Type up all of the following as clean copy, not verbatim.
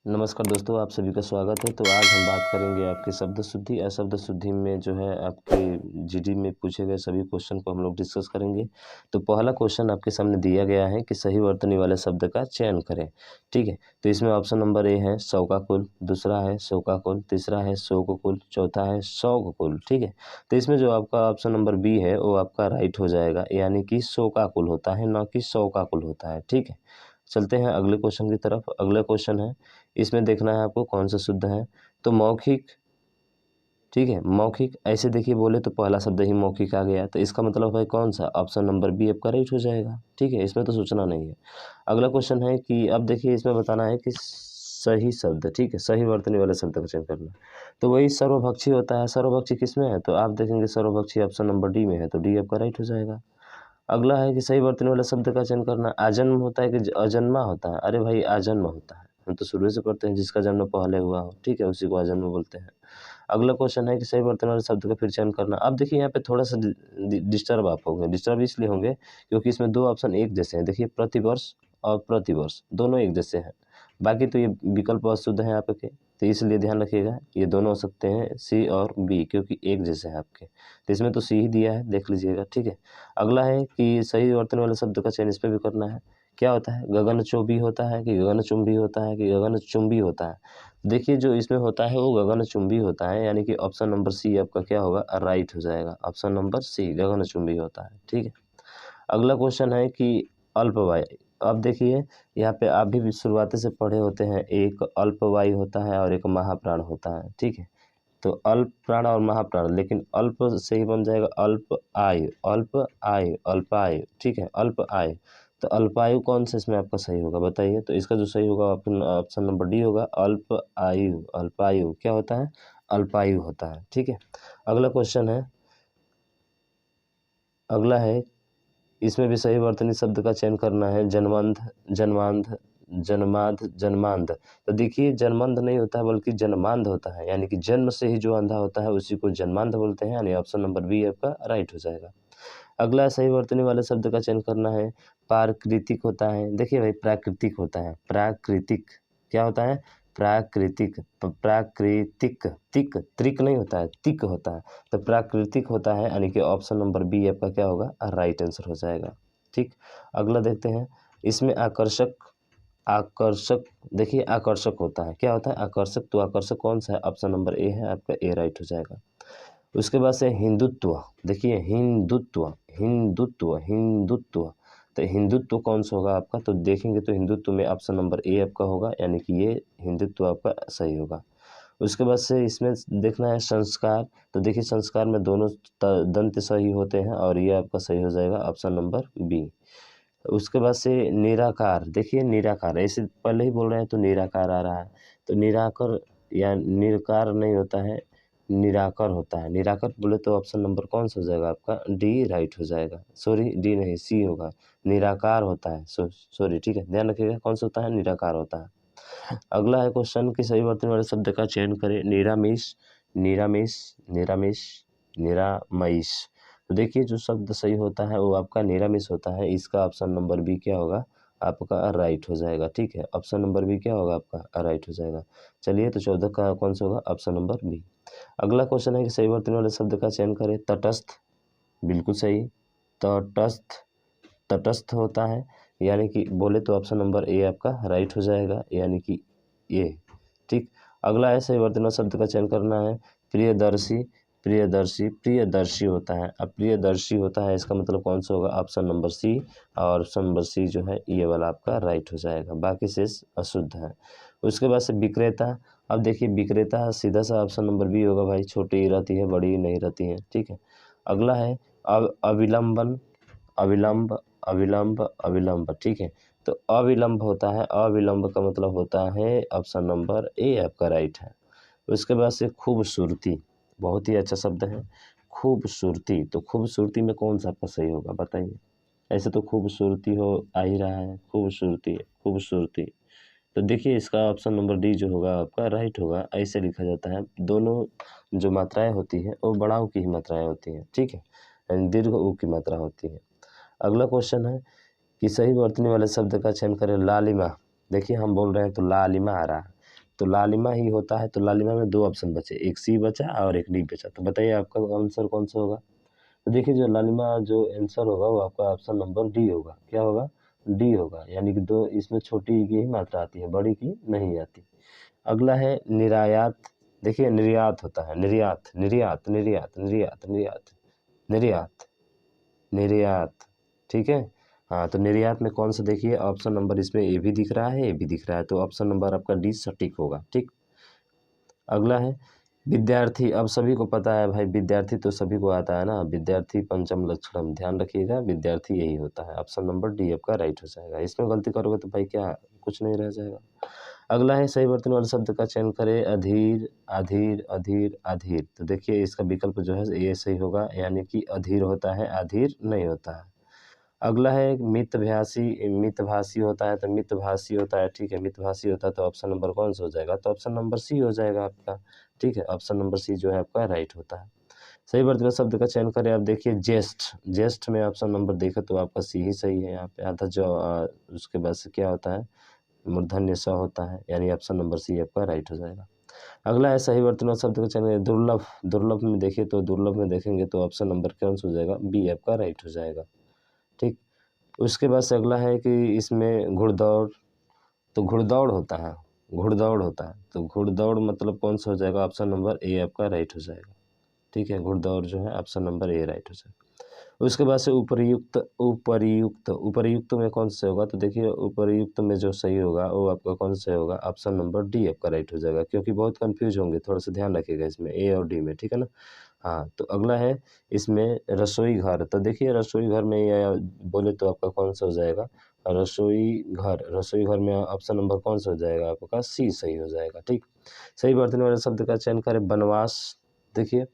नमस्कार दोस्तों, आप सभी का स्वागत है। तो आज हम बात करेंगे आपकी शब्द शुद्धि, अशब्द शुद्धि में जो है आपके जीडी में पूछे गए सभी क्वेश्चन को हम लोग डिस्कस करेंगे। तो पहला क्वेश्चन आपके सामने दिया गया है कि सही वर्तनी वाले शब्द का चयन करें। ठीक है, तो इसमें ऑप्शन नंबर ए है सौ का कुल, दूसरा है सौ का कुल, तीसरा है सौ का कुल, चौथा है सौ का कुल। ठीक है, तो इसमें जो आपका ऑप्शन नंबर बी है वो आपका राइट हो जाएगा, यानी कि सौ का कुल होता है, ना कि सौ का कुल होता है। ठीक है, चलते हैं अगले क्वेश्चन की तरफ। अगला क्वेश्चन है, इसमें देखना है आपको कौन सा शुद्ध है। तो मौखिक, ठीक है, मौखिक ऐसे देखिए बोले तो पहला शब्द ही मौखिक आ गया, तो इसका मतलब है कौन सा, ऑप्शन नंबर बी आपका राइट हो जाएगा। ठीक है, इसमें तो सोचना नहीं है। अगला क्वेश्चन है कि अब देखिए इसमें बताना है कि सही शब्द, ठीक है, सही वर्तनी वाले शब्द का चयन करना। तो वही सर्वभक्षी होता है। सर्वभक्षी किस में है, तो आप देखेंगे सर्वभक्षी ऑप्शन नंबर डी में है, तो डी आपका राइट हो जाएगा। अगला है कि सही वर्तनी वाले शब्द का चयन करना। आजन्म होता है कि अजन्मा होता है, अरे भाई आजन्म होता है, हम तो शुरू से पढ़ते हैं जिसका जन्म पहले हुआ हो, ठीक है, उसी को आजन्म बोलते हैं। अगला क्वेश्चन है कि सही वर्तनी वाले शब्द का फिर चयन करना। अब देखिए यहाँ पे थोड़ा सा डिस्टर्ब आप होंगे, डिस्टर्ब इसलिए होंगे क्योंकि इसमें दो ऑप्शन एक जैसे हैं। देखिए प्रतिवर्ष और प्रतिवर्ष दोनों एक जैसे हैं, बाकी तो ये विकल्प अशुद्ध हैं आपके, तो इसलिए ध्यान रखिएगा ये दोनों हो सकते हैं सी और बी, क्योंकि एक जैसे हैं आपके, तो इसमें तो सी ही दिया है, देख लीजिएगा। ठीक है, अगला है कि सही वर्तनी वाले शब्द का चयन, इस पर भी करना है। क्या होता है, गगनचुंबी होता है कि गगनचुंबी होता है कि गगनचुंबी होता है। देखिए जो इसमें होता है वो गगनचुंबी होता है, यानी कि ऑप्शन नंबर सी आपका क्या होगा, राइट हो जाएगा। ऑप्शन नंबर सी गगनचुंबी होता है। ठीक है, अगला क्वेश्चन है कि अल्पवायु। अब देखिए यहाँ पे आप भी शुरुआती से पढ़े होते हैं, एक अल्पवायु होता है और एक महाप्राण होता है। ठीक है, तो अल्प प्राण और महाप्राण, लेकिन अल्प से ही बन जाएगा अल्प आयु, अल्प आयु, अल्पायु। ठीक है, अल्प आयु, तो अल्पायु कौन सा इसमें आपका सही होगा बताइए। तो इसका जो सही होगा ऑप्शन नंबर डी होगा, अल्प आयु। अल्पायु क्या होता है, अल्पायु होता है। ठीक है, अगला क्वेश्चन है, अगला है, इसमें भी सही वर्तनी शब्द का चयन करना है। जन्मंध, जन्मांध, जन्माध, जन्मांध। तो देखिए जन्मंध नहीं होता है बल्कि जन्मांध होता है, यानी कि जन्म से ही जो अंधा होता है उसी को जन्मांध बोलते हैं, यानी ऑप्शन नंबर बी आपका राइट हो जाएगा। अगला सही वर्तनी वाले शब्द का चयन करना है। प्राकृतिक होता है, देखिए भाई प्राकृतिक होता है, प्राकृतिक क्या होता है, प्राकृतिक, प्राकृतिक, तिक त्रिक नहीं होता है, तिक होता है, तो प्राकृतिक होता है, यानी कि ऑप्शन नंबर बी आपका क्या होगा, राइट आंसर हो जाएगा। ठीक, अगला देखते हैं, इसमें आकर्षक, आकर्षक, देखिए आकर्षक होता है, क्या होता है आकर्षक, तो आकर्षक कौन सा है, ऑप्शन नंबर ए है आपका, ए राइट हो जाएगा। उसके बाद से हिंदुत्व, देखिए हिंदुत्व, हिंदुत्व, हिंदुत्व, तो हिंदुत्व कौन सा होगा आपका, तो देखेंगे तो हिंदुत्व में ऑप्शन नंबर ए आपका होगा, यानी कि ये हिंदुत्व आपका सही होगा। उसके बाद से इसमें देखना है संस्कार, तो देखिए संस्कार में दोनों दंत सही होते हैं और ये आपका सही हो जाएगा, ऑप्शन नंबर बी। उसके बाद से निराकार, देखिए निराकार ऐसे पहले ही बोल रहे हैं तो निराकार आ रहा है, तो निराकर या निरकार नहीं होता है, निराकर होता है। निराकर बोले तो ऑप्शन नंबर कौन सा हो जाएगा आपका, डी राइट हो जाएगा, सॉरी डी नहीं सी होगा, निराकार होता है, सॉरी। ठीक है, ध्यान रखिएगा कौन सा होता है, निराकार होता है। अगला है क्वेश्चन कि सही वर्तनी वाले शब्द का चयन करें। निरामिष, निरामिष, निरामिष, निरामयिष। तो देखिए जो शब्द सही होता है वो आपका निरामिष होता है, इसका ऑप्शन नंबर बी क्या होगा आपका, राइट हो जाएगा। ठीक है, ऑप्शन नंबर बी क्या होगा आपका, राइट हो जाएगा। चलिए तो 14 का कौन सा होगा, ऑप्शन नंबर बी। अगला क्वेश्चन है कि सही वर्तनी वाले शब्द का चयन करें। तटस्थ, बिल्कुल सही, तटस्थ, तटस्थ होता है, यानी कि बोले तो ऑप्शन नंबर ए आपका राइट हो जाएगा, यानी कि ये। ठीक, अगला है सही वर्तनी शब्द का चयन करना है। प्रियदर्शी, प्रियदर्शी, प्रियदर्शी होता है, अब प्रियदर्शी होता है इसका मतलब कौन सा होगा, ऑप्शन नंबर सी, और ऑप्शन नंबर सी जो है ये वाला आपका राइट हो जाएगा, बाकी शेष अशुद्ध है। उसके बाद से विक्रेता, अब देखिए विक्रेता सीधा सा ऑप्शन नंबर बी होगा भाई, छोटी रहती है बड़ी नहीं रहती है। ठीक है, अगला है अविलंबन, अविलंब, अविलंब, अविलंब। ठीक है, तो अविलंब होता है, अविलंब का मतलब होता है ऑप्शन नंबर ए आपका राइट है। उसके बाद से खूबसूरती, बहुत ही अच्छा शब्द है खूबसूरती, तो खूबसूरती में कौन सा आपका सही होगा बताइए। ऐसे तो खूबसूरती हो आ ही रहा है, खूबसूरती, खूबसूरती, तो देखिए इसका ऑप्शन नंबर डी जो होगा आपका राइट होगा। ऐसे लिखा जाता है, दोनों जो मात्राएं होती हैं वो बड़ाऊ की ही मात्राएं होती हैं। ठीक है, यानी दीर्घ ऊ की मात्रा होती है। अगला क्वेश्चन है कि सही वर्तनी वाले शब्द का चयन करें। लालिमा, देखिए हम बोल रहे हैं तो लालिमा आ रहा है, तो लालिमा ही होता है। तो लालिमा में 2 ऑप्शन बचे, एक सी बचा और एक डी बचा। तो बताइए आपका आंसर कौन सा होगा? तो देखिए जो लालिमा जो आंसर होगा वो आपका ऑप्शन नंबर डी होगा। क्या होगा? डी होगा, यानी कि 2 इसमें छोटी की ही मात्रा आती है, बड़ी की नहीं आती। अगला है निर्यात। देखिए निर्यात होता है, निर्यात निर्यात निर्यात निर्यात निर्यात निर्यात निर्यात, ठीक है। हाँ, तो निर्यात में कौन सा, देखिए ऑप्शन नंबर इसमें ए भी दिख रहा है, ए भी दिख रहा है, तो ऑप्शन नंबर आपका डी सटीक होगा, ठीक। अगला है विद्यार्थी। अब सभी को पता है भाई, विद्यार्थी तो सभी को आता है ना, विद्यार्थी पंचम लक्षणम, ध्यान रखिएगा विद्यार्थी यही होता है। ऑप्शन नंबर डी आपका राइट हो जाएगा। इसमें गलती करोगे तो भाई क्या कुछ नहीं रह जाएगा। अगला है सही वर्तनी वाले शब्द का चयन करें। अधीर अधीर अधीर अधीर। तो देखिए इसका विकल्प जो है ये सही होगा, यानी कि अधीर होता है, अधीर नहीं होता है। अगला है मितभाषी। मितभाषी होता है तो मितभाषी होता है, ठीक है, मितभाषी होता है तो ऑप्शन नंबर कौन सा हो जाएगा? तो ऑप्शन नंबर सी हो जाएगा आपका, ठीक है। ऑप्शन नंबर सी जो है आपका राइट होता है। सही वर्तनी शब्द का चयन करें। आप देखिए ज्येष्ठ। ज्येष्ठ में ऑप्शन नंबर देखें तो आपका सी ही सही है यहाँ पे। आधा जो उसके बाद से क्या होता है, मूर्धन्य स होता है, यानी ऑप्शन नंबर सी आपका राइट हो जाएगा। अगला है सही वर्तनी शब्द का चयन करें। दुर्लभ। दुर्लभ में देखिए तो दुर्लभ में देखेंगे तो ऑप्शन नंबर कौन सा हो जाएगा? बी आपका राइट हो जाएगा, ठीक। उसके बाद से अगला है कि इसमें घुड़दौड़। तो घुड़दौड़ होता है, घुड़दौड़ होता है तो घुड़दौड़ मतलब कौन सा हो जाएगा? ऑप्शन नंबर ए आपका राइट हो जाएगा, ठीक है। घुड़दौड़ जो है ऑप्शन नंबर ए राइट हो जाएगा। उसके बाद से उपर्युक्त। उपर्युक्त, उपर्युक्त में कौन सा होगा? तो देखिए उपर्युक्त में जो सही होगा वो आपका कौन सा होगा? ऑप्शन नंबर डी आपका राइट हो जाएगा, क्योंकि बहुत कंफ्यूज होंगे, थोड़ा सा ध्यान रखिएगा इसमें ए और डी में, ठीक है ना। हाँ, तो अगला है इसमें रसोई घर। तो देखिए रसोई घर में या बोले तो आपका कौन सा हो जाएगा? रसोई घर। रसोई घर में ऑप्शन नंबर कौन सा हो जाएगा? आपका सी सही हो जाएगा, ठीक। सही वर्तनी वाले शब्द का चयन करें। वनवास। देखिए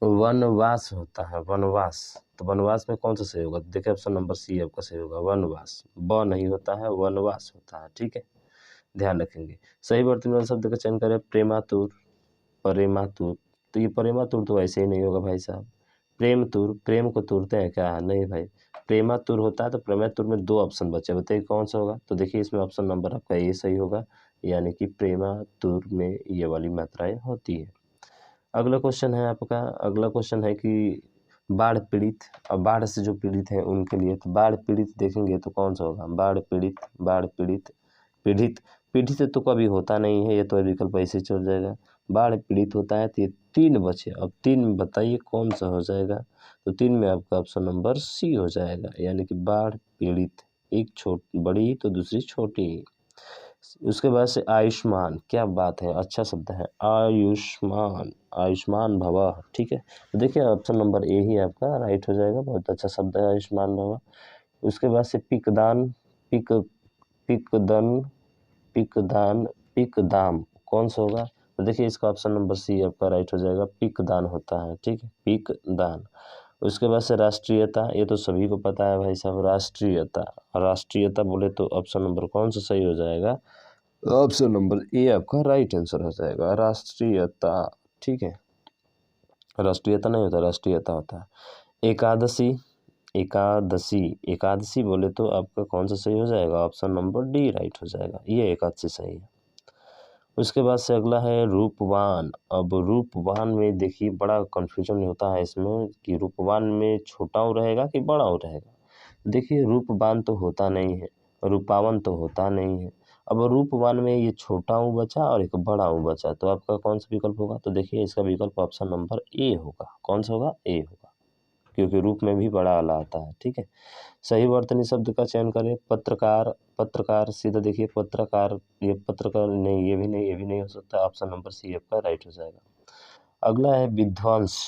वनवास होता है, वनवास। तो वनवास में कौन सा सही होगा? तो देखिए ऑप्शन नंबर सी आपका सही होगा, वनवास। ब नहीं होता है, वनवास होता है, ठीक है, ध्यान रखेंगे। सही वर्तनी वाले शब्द का चयन करें। प्रेमातुर। प्रेमातुर। तो ये प्रेमातुर तो ऐसे ही नहीं होगा भाई साहब। प्रेमतुर, प्रेम को तुरते हैं क्या? नहीं भाई, प्रेमातुर होता है। तो प्रेमातुर में 2 ऑप्शन बचे, बताइए कौन सा होगा? तो देखिए इसमें ऑप्शन नंबर आपका ए सही होगा, यानी कि प्रेमातुर में ये वाली मात्राएं होती है। अगला क्वेश्चन है आपका, अगला क्वेश्चन है कि बाढ़ पीड़ित। अब बाढ़ से जो पीड़ित हैं उनके लिए, तो बाढ़ पीड़ित देखेंगे तो कौन सा होगा? बाढ़ पीड़ित, बाढ़ पीड़ित, पीड़ित। पीड़ित तो कभी होता नहीं है, ये तो विकल्प ऐसे चल जाएगा। बाढ़ पीड़ित होता है तो ये 3 बचे। अब 3 बताइए कौन सा हो जाएगा? तो 3 में आपका ऑप्शन नंबर सी हो जाएगा, यानी कि बाढ़ पीड़ित। एक बड़ी तो दूसरी छोटी। उसके बाद से आयुष्मान। क्या बात है, अच्छा शब्द है, आयुष्मान, आयुष्मान भवः, ठीक है। तो देखिए ऑप्शन नंबर ए ही आपका राइट हो जाएगा, बहुत अच्छा शब्द है आयुष्मान भवः। उसके बाद से पिकदान। पिक पिकदन पिकदान पिकदाम कौन सा होगा? तो देखिए इसका ऑप्शन नंबर सी आपका राइट हो जाएगा, पिकदान होता है, ठीक है, पिकदान। उसके बाद से राष्ट्रीयता। ये तो सभी को पता है भाई साहब, राष्ट्रीयता। राष्ट्रीयता बोले तो ऑप्शन नंबर कौन सा सही हो जाएगा? ऑप्शन नंबर ए आपका राइट आंसर हो जाएगा, राष्ट्रीयता, ठीक है। राष्ट्रीयता नहीं होता, राष्ट्रीयता होता है। एकादशी। एकादशी, एकादशी बोले तो आपका कौन सा सही हो जाएगा? ऑप्शन नंबर डी राइट हो जाएगा, ये एकादशी सही है। उसके बाद से अगला है रूपवान। अब रूपवान में देखिए बड़ा कन्फ्यूजन होता है इसमें कि रूपवान में छोटा ऊ रहेगा कि बड़ा ऊ रहेगा। देखिए रूपवान तो होता नहीं है, रूपावन तो होता नहीं है। अब रूपवान में ये छोटा ऊ बचा और एक बड़ा ऊ बचा, तो आपका कौन सा विकल्प होगा? तो देखिए इसका विकल्प ऑप्शन नंबर ए होगा। कौन सा होगा? ए होगा, क्योंकि रूप में भी बड़ा वाला आता है, ठीक है। सही वर्तनी शब्द का चयन करें। पत्रकार। पत्रकार सीधा देखिए पत्रकार, ये पत्रकार नहीं, ये भी नहीं, ये भी नहीं हो सकता। ऑप्शन नंबर सी आपका राइट हो जाएगा। अगला है विध्वंस।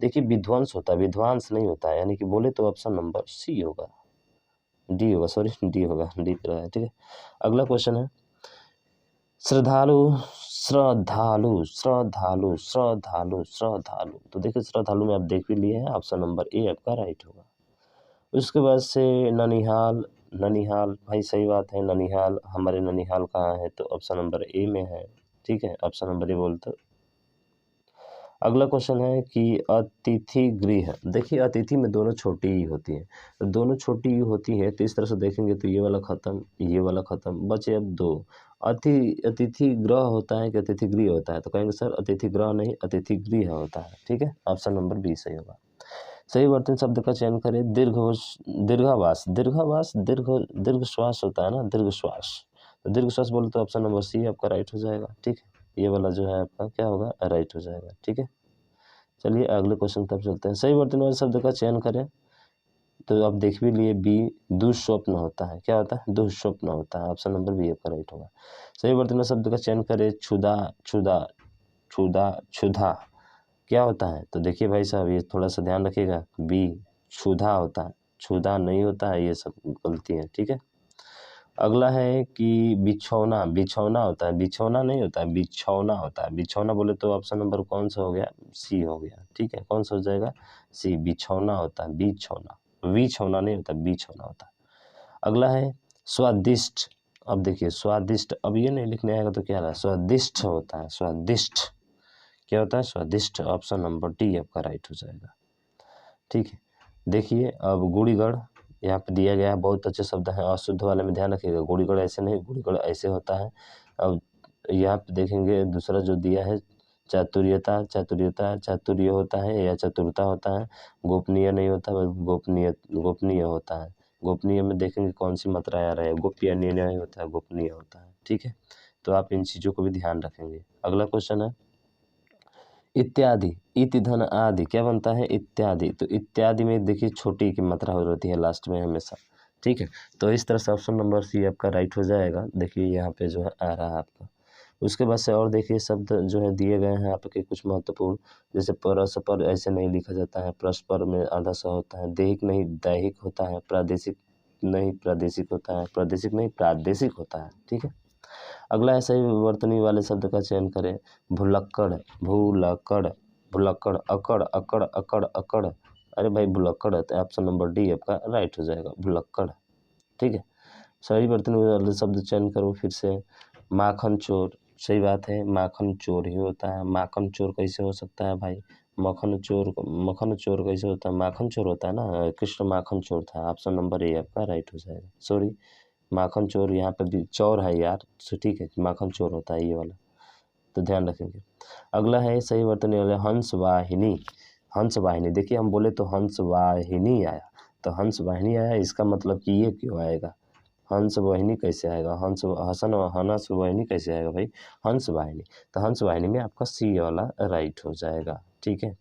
देखिए विध्वंस होता है, विध्वंस नहीं होता है, यानी कि बोले तो ऑप्शन नंबर सी होगा, डी होगा, सॉरी डी होगा, डी पे रहा है, ठीक है। अगला क्वेश्चन है श्रद्धालु। श्रद्धालु श्रद्धालु श्रद्धालु श्रद्धालु। तो देखिए श्रद्धालु में आप देख भी लिए हैं, ऑप्शन नंबर ए आपका राइट होगा। उसके बाद से ननिहाल। ननिहाल भाई सही बात है, ननिहाल, हमारे ननिहाल कहाँ है? तो ऑप्शन नंबर ए में है, ठीक है, ऑप्शन नंबर ए बोलते। अगला क्वेश्चन है कि अतिथि गृह। देखिए अतिथि में दोनों छोटी ही होती हैं, तो दोनों छोटी ही होती हैं, तो इस तरह से देखेंगे तो ये वाला खत्म, ये वाला खत्म, बचे अब 2। अतिथि ग्रह होता है कि अतिथि गृह होता है? तो कहेंगे सर अतिथि ग्रह नहीं, अतिथि गृह होता है। ठीक है, ऑप्शन नंबर बी सही होगा। सही वर्तनी शब्द का चयन करें। दीर्घावास, दीर्घावास दीर्घ श्वास होता है ना, दीर्घ श्वास। तो दीर्घ श्वास बोले तो ऑप्शन नंबर सी आपका राइट हो जाएगा। ठीक है, ये वाला जो है आपका क्या होगा, राइट हो जाएगा। ठीक है, चलिए अगले क्वेश्चन तब चलते हैं। सही वर्तनी वाले शब्द का चयन करें। तो आप देख भी लिए बी, दुःस्वप्न होता है। क्या होता है, दुःस्वप्न होता है। ऑप्शन नंबर बी आपका राइट होगा। सही वर्तनी शब्द का चयन करें। क्षुधा, क्षुधा, क्षुधा, क्षुधा क्या होता है? तो देखिए भाई साहब, ये थोड़ा सा ध्यान रखिएगा, बी क्षुधा होता है, क्षुधा नहीं होता है, ये सब गलती है। ठीक है, अगला है कि बिछौना, बिछौना होता है, बिछौना नहीं होता है, बिछौना होता है। बिछौना बोले तो ऑप्शन नंबर कौन सा हो गया, सी हो गया। ठीक है, कौन सा हो जाएगा, सी, बिछौना होता है, बिछौना, बिछौना नहीं होता, बिछौना होता है। अगला है स्वादिष्ट। अब देखिए स्वादिष्ट, अब ये नहीं लिखने आएगा तो क्या रहा, स्वादिष्ट होता है, स्वादिष्ट क्या होता है, स्वादिष्ट। ऑप्शन नंबर डी आपका राइट हो जाएगा। ठीक है, देखिए अब गुड़ीगढ़ यहाँ पे दिया गया है, बहुत अच्छे शब्द हैं। अशुद्ध वाले में ध्यान रखिएगा, गुड़ीगढ़ ऐसे नहीं, गुड़ीगढ़ ऐसे होता है। अब यहाँ पे देखेंगे दूसरा जो दिया है, चातुर्यता, चातुर्यता, चातुर्य होता है या चतुरता होता है। गोपनीय नहीं होता, बल्कि गोपनीय, गोपनीय होता है। गोपनीय में देखेंगे कौन सी मात्रा आ रहा है, गोप्य नहीं होता है, गोपनीय होता है। ठीक है, तो आप इन चीज़ों को भी ध्यान रखेंगे। अगला क्वेश्चन है इत्यादि, इत धन आदि क्या बनता है, इत्यादि। तो इत्यादि में देखिए छोटी की मात्रा हो रहती है लास्ट में हमेशा। ठीक है, तो इस तरह से ऑप्शन नंबर सी आपका राइट हो जाएगा। देखिए यहाँ पे जो है आ रहा है आपका। उसके बाद से और देखिए शब्द जो है दिए गए हैं आपके कुछ महत्वपूर्ण, जैसे परस्पर ऐसे नहीं लिखा जाता है, परस्पर में आधा सा होता है, दैहिक नहीं दैहिक होता है, प्रादेशिक नहीं प्रादेशिक होता है, प्रादेशिक नहीं प्रादेशिक होता है। ठीक है, अगला है सही वर्तनी वाले शब्द का चयन करें। भुलक्कड़, भूलक्कड़, भुलक्कड़, अकड़, अकड़, अकड़, अकड़। अरे भाई भुलक्कड़ है, तो ऑप्शन नंबर डी आपका राइट हो जाएगा, भुलक्कड़। ठीक है, सही वर्तनी वाले शब्द चयन करो फिर से। माखन चोर, सही बात है, माखन चोर ही होता है। माखन चोर कैसे हो सकता है भाई, मक्खन चोर, मक्खन चोर कैसे होता है, माखन चोर होता है ना, कृष्ण माखन चोर था। ऑप्शन नंबर ए आपका राइट हो जाएगा। सॉरी, माखन चोर यहाँ पे भी चौर है यार, तो ठीक है, माखन चोर होता है ये वाला, तो ध्यान रखेंगे। अगला है सही वर्तनी वाले हंस वाहिनी। हंस वाहिनी, देखिए हम बोले तो हंस वाहिनी आया, तो हंस वाहिनी आया, इसका मतलब कि ये क्यों आएगा, हंस वाहिनी कैसे आएगा, हंस हसन हंस वाहिनी कैसे आएगा भाई, हंस वाहिनी। तो हंस वाहिनी में आपका सी वाला राइट हो जाएगा। ठीक है,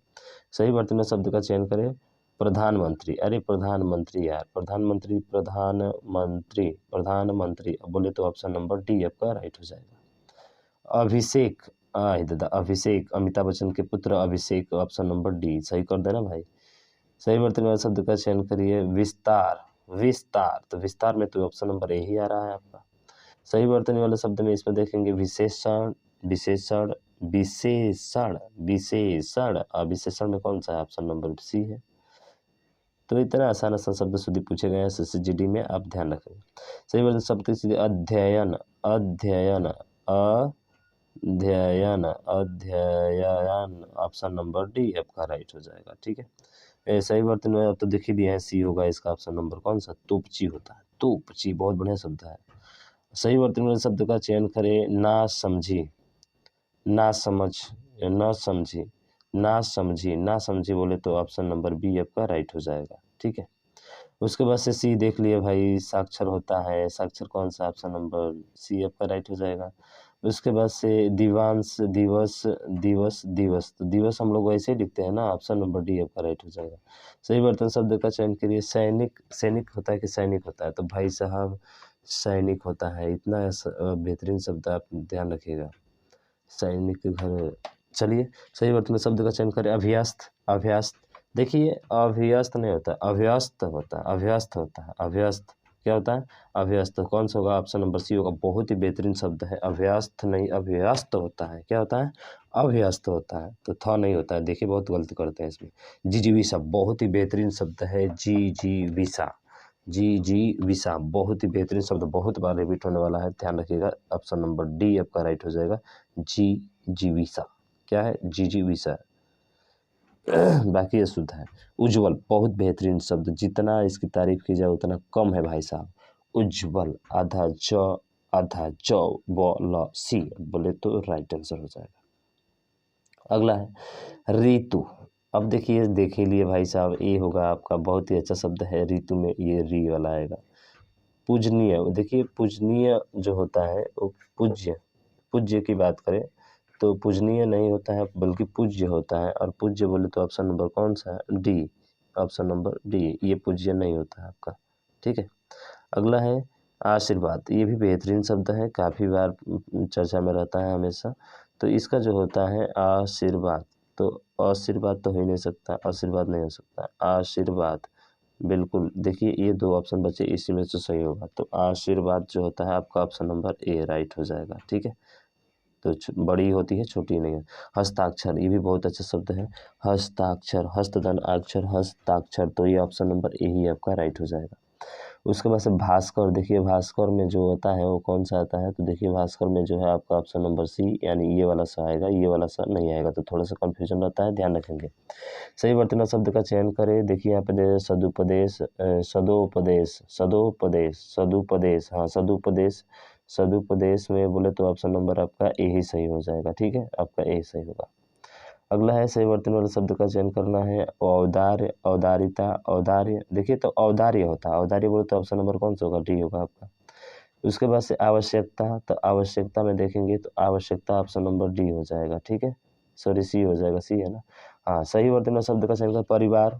सही वर्तनी शब्द का चयन करें। प्रधानमंत्री, अरे प्रधानमंत्री यार, प्रधानमंत्री, प्रधानमंत्री, प्रधानमंत्री बोले तो ऑप्शन नंबर डी आपका राइट हो जाएगा। अभिषेक, दादा अभिषेक, अमिताभ बच्चन के पुत्र अभिषेक, ऑप्शन नंबर डी सही कर देना भाई। सही वर्तनी वाले शब्द का चयन करिए। विस्तार, विस्तार, तो विस्तार में तो ऑप्शन नंबर ए ही आ रहा है आपका। सही वर्तनी वाले शब्द में इसमें देखेंगे विशेषण, विशेषण, विशेषण, विशेषण, विशेषण में कौन सा है, ऑप्शन नंबर सी है। तो इतना आसान आसान शब्द शुद्धि पूछे गए हैं SSGD में, आप ध्यान रखेंगे। सही वर्तनी शब्द की सीधे अध्ययन, अध्ययन, अध्ययन, अध्ययन, ऑप्शन नंबर डी आपका राइट हो जाएगा। ठीक है, सही वर्तनी में अब तो देख ही लिया है, सी होगा इसका ऑप्शन नंबर कौन सा, तोपची होता है, तोपची, बहुत बढ़िया शब्द है। सही वर्तनी वाले शब्द का चयन करें। ना समझी, ना समझ, ना समझी, ना समझी, ना समझी बोले तो ऑप्शन नंबर बी आपका राइट हो जाएगा। ठीक है, उसके बाद से सी देख लिए भाई, साक्षर होता है, साक्षर कौन सा, ऑप्शन नंबर सी आपका राइट हो जाएगा। उसके बाद से दिवांश, दिवस, दिवस, दिवस, तो दिवस हम लोग वैसे ही लिखते हैं ना, ऑप्शन नंबर डी आपका राइट हो जाएगा। सही वर्तन शब्द का चयन करिए। सैनिक, सैनिक होता है कि सैनिक होता है, तो भाई साहब सैनिक होता है, इतना बेहतरीन शब्द आप ध्यान रखिएगा, सैनिक के घर। चलिए सही वर्तन शब्द का चयन करें। अभ्यस्त, अभ्यस्त, देखिए अभ्यस्त नहीं होता, अभ्यस्त होता है, अभ्यस्त होता है, अभ्यस्त क्या होता है, अभ्यस्त। कौन सा होगा, ऑप्शन नंबर सी होगा, बहुत ही बेहतरीन शब्द है। अभ्यस्त नहीं, अभ्यस्त होता है, क्या होता है, अभ्यस्त होता है, तो था नहीं होता है, देखिए बहुत गलती करते हैं इसमें। जिजीविषा, बहुत ही बेहतरीन शब्द है, जिजीविषा, जिजीविषा, बहुत ही बेहतरीन शब्द, बहुत बार रिपीट होने वाला है, ध्यान रखिएगा। ऑप्शन नंबर डी आपका राइट हो जाएगा, जिजीविषा, क्या है, जिजीविषा। बाकी ये शुद्ध है। उज्ज्वल, बहुत बेहतरीन शब्द, जितना इसकी तारीफ की जाए उतना कम है भाई साहब। उज्ज्वल, आधा ज आधा, च व ल सी बोले तो राइट आंसर हो जाएगा। अगला है ऋतु। अब देखिए देख ही लिए भाई साहब, ये होगा आपका बहुत ही अच्छा शब्द है ऋतु में, ये री वाला आएगा। पूजनीय, देखिए पूजनीय जो होता है वो पूज्य, पूज्य की बात करें तो पूजनीय नहीं होता है बल्कि पूज्य होता है, और पूज्य बोले तो ऑप्शन नंबर कौन सा है, डी, ऑप्शन नंबर डी, ये पूज्य नहीं होता है आपका। ठीक है, अगला है आशीर्वाद। ये भी बेहतरीन शब्द है, काफ़ी बार चर्चा में रहता है हमेशा। तो इसका जो होता है आशीर्वाद, तो आशीर्वाद तो हो ही नहीं सकता, आशीर्वाद नहीं हो सकता, आशीर्वाद बिल्कुल। देखिए ये दो ऑप्शन बचे, इसी में से सही होगा, तो आशीर्वाद जो होता है आपका ऑप्शन नंबर ए राइट हो जाएगा। ठीक है, तो बड़ी होती है, छोटी नहीं है। हस्ताक्षर, ये भी बहुत अच्छा शब्द है, हस्ताक्षर, हस्तधन अक्षर, हस्ताक्षर, तो ये ऑप्शन नंबर ए ही आपका राइट हो जाएगा। उसके बाद से भास्कर, देखिए भास्कर में जो होता है वो कौन सा आता है, तो देखिए भास्कर में जो है आपका ऑप्शन नंबर सी, यानी ये वाला सा आएगा, ये वाला सा नहीं आएगा, तो थोड़ा सा कन्फ्यूजन रहता है, ध्यान रखेंगे। सही वर्तमान शब्द का चयन करें। देखिए यहाँ पे दे सदुपदेश, सदोपदेश, सदोपदेश, सदुपदेश, हाँ सदुपदेश, सदुपदेश में बोले तो ऑप्शन नंबर आपका ए ही सही हो जाएगा। ठीक है, आपका ए सही होगा। अगला है सही वर्तनी वाले शब्द का चयन करना है। औदार्य, औदारिता, औदार्य, देखिए तो औदार्य होता है, औदार्य बोले तो ऑप्शन नंबर कौन सा होगा, डी होगा आपका। उसके बाद से आवश्यकता, तो आवश्यकता में देखेंगे तो आवश्यकता ऑप्शन नंबर डी हो जाएगा। ठीक है, सॉरी सी हो जाएगा, सी है ना। हाँ, सही वर्तमान शब्द का चयन कर परिवार,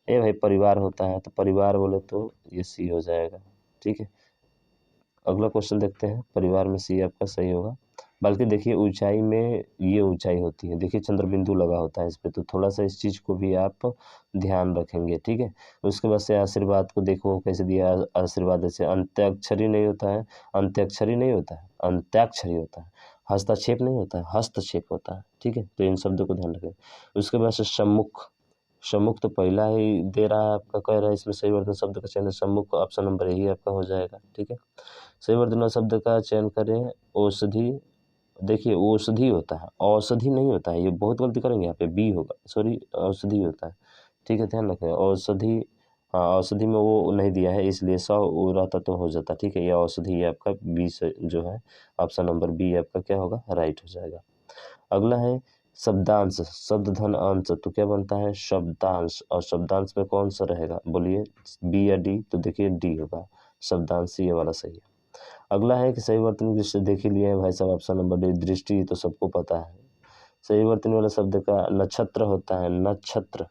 ए भाई परिवार होता है, तो परिवार बोले तो ये सी हो जाएगा। ठीक है, अगला क्वेश्चन देखते हैं, परिवार में सी आपका सही होगा। बल्कि देखिए ऊंचाई में ये ऊंचाई होती है, देखिए चंद्रबिंदु लगा होता है इस पे, तो थोड़ा सा इस चीज़ को भी आप ध्यान रखेंगे। ठीक है, उसके बाद से आशीर्वाद को देखो कैसे दिया, आशीर्वाद ऐसे अंत्याक्षरी नहीं होता है, अंत्याक्षरी नहीं होता है, अंत्याक्षरी होता है, हस्तक्षेप नहीं होता है, हस्तक्षेप होता है। ठीक है, तो इन शब्दों को ध्यान रखें। उसके बाद से सम्मुख, सम्मुख तो पहला ही दे रहा है आपका, कह रहा है इसमें सही वर्तमान शब्द का चयन सम्मुख, ऑप्शन नंबर यही आपका हो जाएगा। ठीक है, सही वर्तमान शब्द का चयन करें। औषधि, देखिए औषधि होता है, औषधि नहीं होता है, ये बहुत गलती करेंगे, यहाँ पे बी होगा, सॉरी औषधि होता है। ठीक है, ध्यान रखें औषधि, हाँ औषधि में वो नहीं दिया है इसलिए सौ वो रहता तो हो जाता। ठीक है, ये औषधि आपका बी से जो है ऑप्शन नंबर बी आपका क्या होगा, राइट हो जाएगा। अगला है शब्दांश, शब्द धन अंश, तो क्या बनता है शब्दांश, और शब्दांश में कौन सा रहेगा बोलिए, बी या डी, तो देखिए डी होगा, शब्दांश ये वाला सही है। अगला है कि सही वर्तनी दृष्टि देख ही लिए हैं भाई साहब, ऑप्शन नंबर डी, दृष्टि तो सबको पता है। सही वर्तनी वाला शब्द का नक्षत्र होता है, नक्षत्र,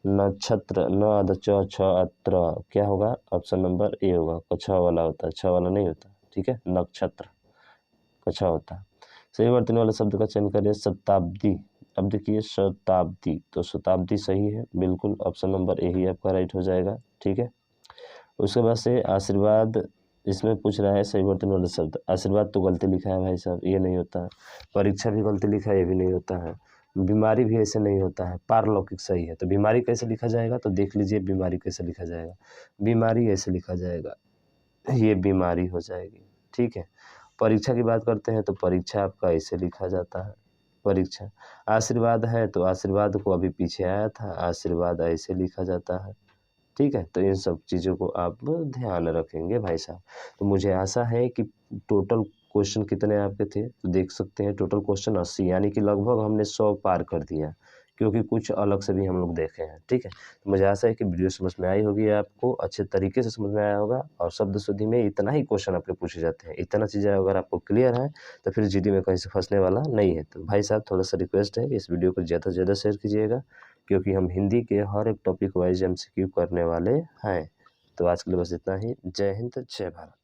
नक्षत्र, न अद च छ अत्र, क्या होगा ऑप्शन नंबर ए होगा, छ वाला होता है, छ वाला नहीं होता। ठीक है, नक्षत्र कछा होता है। सही वर्तनी वाले शब्द का चयन करिए, शताब्दी। अब देखिए शताब्दी, तो शताब्दी सही है बिल्कुल, ऑप्शन नंबर ए ही आपका राइट हो जाएगा। ठीक है, उसके बाद से आशीर्वाद, इसमें पूछ रहा है सही वर्तनी वाला शब्द, आशीर्वाद तो गलती लिखा है भाई साहब, ये नहीं होता है। परीक्षा भी गलती लिखा है, ये भी नहीं होता है। बीमारी भी ऐसे नहीं होता है, पारलौकिक सही है, तो बीमारी कैसे लिखा जाएगा, तो देख लीजिए बीमारी कैसे लिखा जाएगा, बीमारी ऐसे लिखा जाएगा, ये बीमारी हो जाएगी। ठीक है, परीक्षा की बात करते हैं तो परीक्षा आपका ऐसे लिखा जाता है, परीक्षा। आशीर्वाद है तो आशीर्वाद को अभी पीछे आया था, आशीर्वाद ऐसे लिखा जाता है। ठीक है, तो इन सब चीज़ों को आप ध्यान रखेंगे भाई साहब। तो मुझे आशा है कि टोटल क्वेश्चन कितने आपके थे, तो देख सकते हैं टोटल क्वेश्चन 80, यानी कि लगभग हमने 100 पार कर दिया, क्योंकि कुछ अलग से भी हम लोग देखे हैं। ठीक है, तो मुझे आशा है कि वीडियो समझ में आई होगी, आपको अच्छे तरीके से समझ में आया होगा, और शब्द शुद्धि में इतना ही क्वेश्चन आपके पूछे जाते हैं, इतना चीज़ें अगर आपको क्लियर है तो फिर जीडी में कहीं से फंसने वाला नहीं है। तो भाई साहब थोड़ा सा रिक्वेस्ट है, इस वीडियो को ज़्यादा से ज़्यादा शेयर कीजिएगा, क्योंकि हम हिंदी के हर एक टॉपिक वाइज MCQ करने वाले हैं। तो आज के लिए बस इतना ही। जय हिंद, जय भारत।